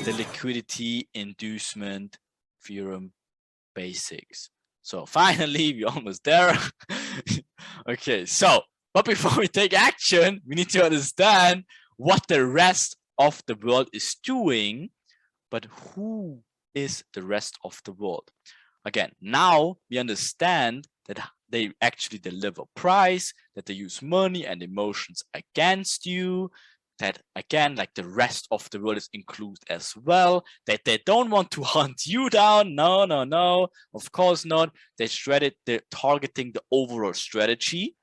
the liquidity inducement theorem basics. So finally, we're almost there. Okay, so, but before we take action, we need to understand what the rest of the world is doing, but who is the rest of the world? Again, now we understand that they actually deliver price, that they use money and emotions against you, that again, like the rest of the world is included as well, that they don't want to hunt you down. No, no, no, of course not. They're targeting the overall strategy.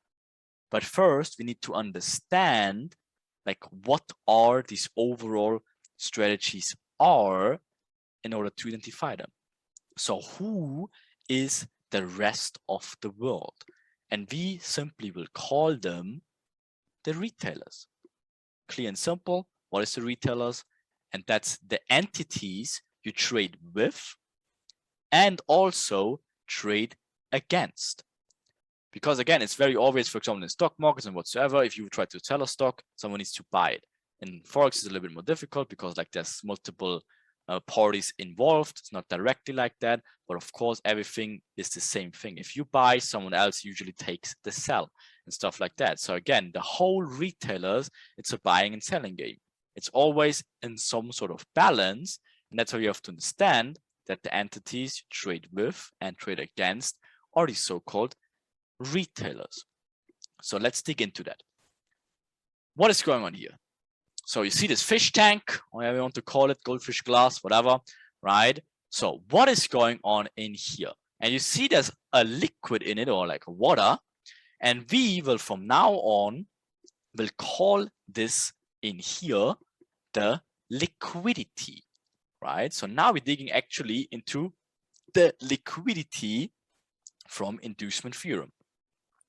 But first, we need to understand like what are these overall strategies are in order to identify them. So who is the rest of the world? And we simply will call them the retailers. Clear and simple. What is the retailers? And that's the entities you trade with and also trade against. Because again, it's very obvious, for example, in stock markets and whatsoever, if you try to sell a stock, someone needs to buy it. In Forex, it's a little bit more difficult because like there's multiple parties involved. It's not directly like that, but of course, everything is the same thing. If you buy, someone else usually takes the sell and stuff like that. So again, the whole retailers, it's a buying and selling game. It's always in some sort of balance. And that's how you have to understand that the entities you trade with and trade against are the so-called retailers. So let's dig into that. What is going on here? So you see this fish tank, whatever you want to call it, goldfish glass, whatever, right? So what is going on in here? And you see there's a liquid in it, or like water, and we will from now on will call this in here the liquidity, right? So now we're digging actually into the liquidity from inducement theorem.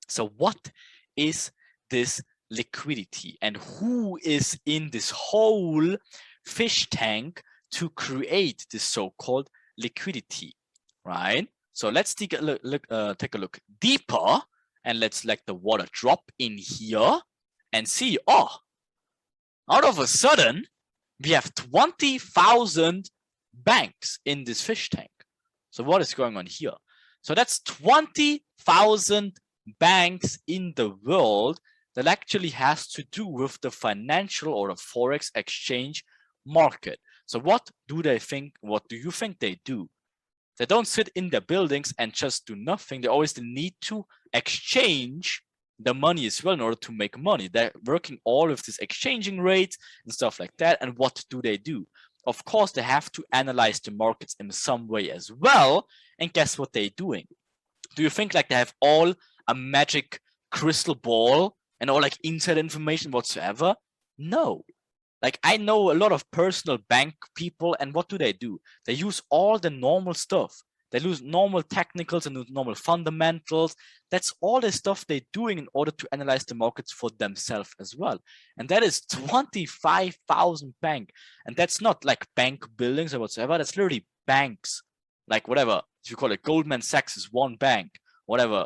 So what is this liquidity and who is in this whole fish tank to create this so-called liquidity, right? So let's take a look deeper and let's let the water drop in here and see, oh, out of a sudden, we have 20,000 banks in this fish tank. So what is going on here? So that's 20,000 banks in the world that actually has to do with the financial or the Forex exchange market. So what do they think? What do you think they do? They don't sit in their buildings and just do nothing. They always need to exchange the money as well in order to make money. They're working all of this exchanging rates and stuff like that. And what do? Of course, they have to analyze the markets in some way as well. And guess what they're doing? Do you think like they have all a magic crystal ball and all like inside information whatsoever? No. Like I know a lot of personal bank people, and what do? They use all the normal stuff. They use normal technicals and normal fundamentals. That's all the stuff they're doing in order to analyze the markets for themselves as well. And that is 25,000 bank. And that's not like bank buildings or whatsoever. That's literally banks. Like whatever, if you call it Goldman Sachs is one bank, whatever.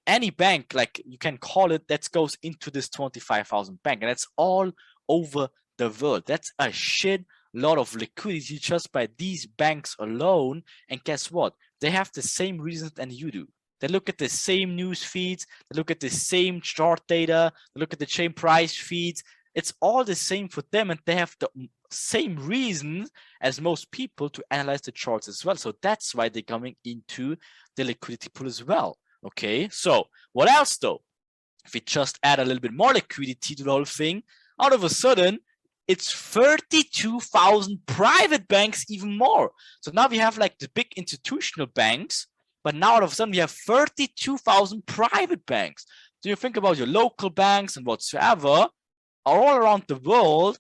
Any bank, like you can call it, that goes into this 25,000 bank. And that's all over the world. That's a shit lot of liquidity just by these banks alone. And guess what? They have the same reasons than you do. They look at the same news feeds. They look at the same chart data. They look at the same price feeds. It's all the same for them. And they have the same reasons as most people to analyze the charts as well. So that's why they're coming into the liquidity pool as well. Okay, so what else though? If we just add a little bit more liquidity to the whole thing, out of a sudden, it's 32,000 private banks, even more. So now we have like the big institutional banks, but now all of a sudden we have 32,000 private banks. So you think about your local banks and whatsoever, all around the world,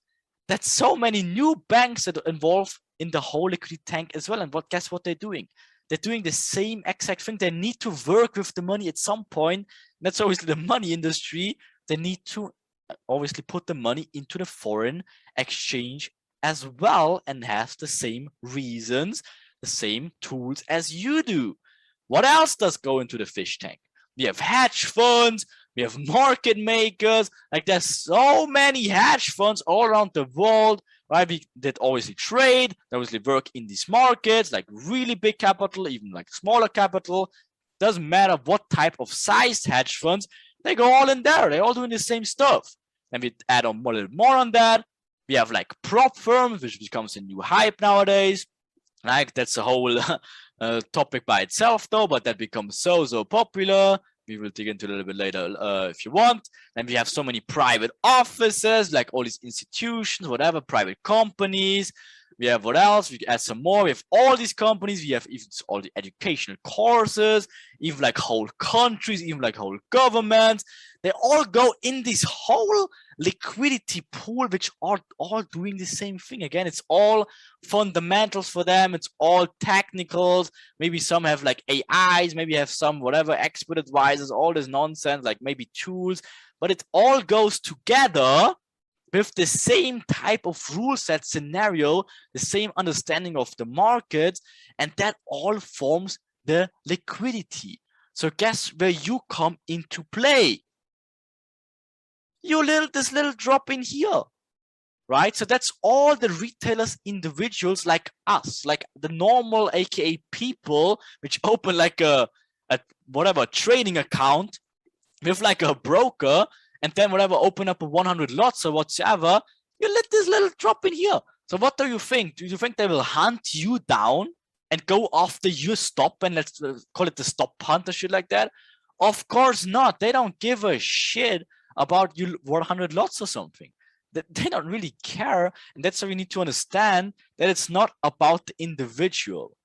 that's so many new banks that are involved in the whole liquidity tank as well. And guess what they're doing? They're doing the same exact thing. They need to work with the money at some point. That's obviously the money industry. They need to obviously put the money into the foreign exchange as well and has the same reasons, the same tools as you do. What else does go into the fish tank? We have hedge funds, we have market makers. Like there's so many hedge funds all around the world. right? That obviously trade, they obviously work in these markets, like really big capital, even like smaller capital. Doesn't matter what type of sized hedge funds, they go all in there. They're all doing the same stuff. And we add on a little more on that. We have like prop firms, which becomes a new hype nowadays. Like that's a whole topic by itself though, but that becomes so popular. We will dig into a little bit later if you want. And we have so many private offices, like all these institutions, whatever, private companies. We have what else? We add some more. We have all these companies. We have even all the educational courses, even like whole countries, even like whole governments. They all go in this whole liquidity pool, which are all doing the same thing. Again, it's all fundamentals for them. It's all technicals. Maybe some have like AIs, maybe have some whatever expert advisors, all this nonsense, like maybe tools, but it all goes together with the same type of rule set scenario, the same understanding of the market, and that all forms the liquidity. So guess where you come into play? This little drop in here, right? So that's all the retailers, individuals like us, like the normal, aka people, which open like a whatever trading account with like a broker, and then whatever, open up a 100 lots or whatsoever, you let this little drop in here. So what do you think? Do you think they will hunt you down and go after your stop, and let's call it the stop hunt or shit like that? Of course not. They don't give a shit about you 100 lots or something. They don't really care. And that's why we need to understand that it's not about the individual.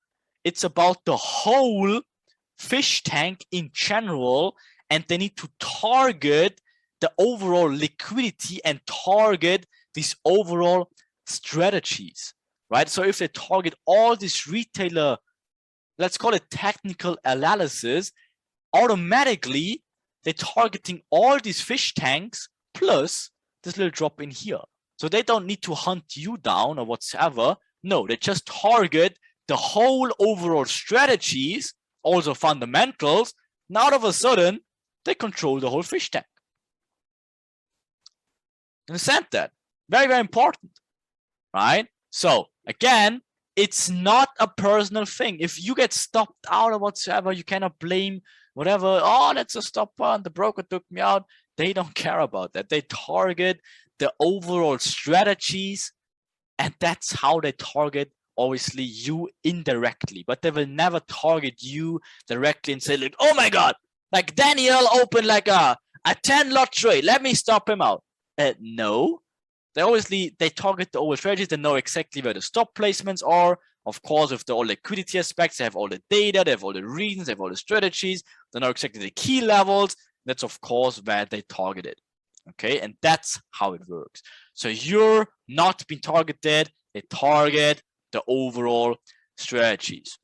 It's about the whole fish tank in general, and they need to target the overall liquidity and target these overall strategies, right? So if they target all this retailer, let's call it technical analysis, automatically they're targeting all these fish tanks plus this little drop in here. So they don't need to hunt you down or whatsoever. No, they just target the whole overall strategies, also fundamentals. Now all of a sudden, they control the whole fish tank. Understand that? Very, very important, right? So again, it's not a personal thing. If you get stopped out or whatsoever, you cannot blame whatever. Oh, that's a stopper and the broker took me out. They don't care about that. They target the overall strategies, and that's how they target, obviously, you indirectly. But they will never target you directly and say, like, oh my God, like Daniel opened like a 10 lot trade. Let me stop him out. No, they target the overall strategies. They know exactly where the stop placements are. Of course, with the all liquidity aspects, they have all the data, they have all the reasons, they have all the strategies. They know exactly the key levels. That's of course where they target it. Okay, and that's how it works. So you're not being targeted. They target the overall strategies.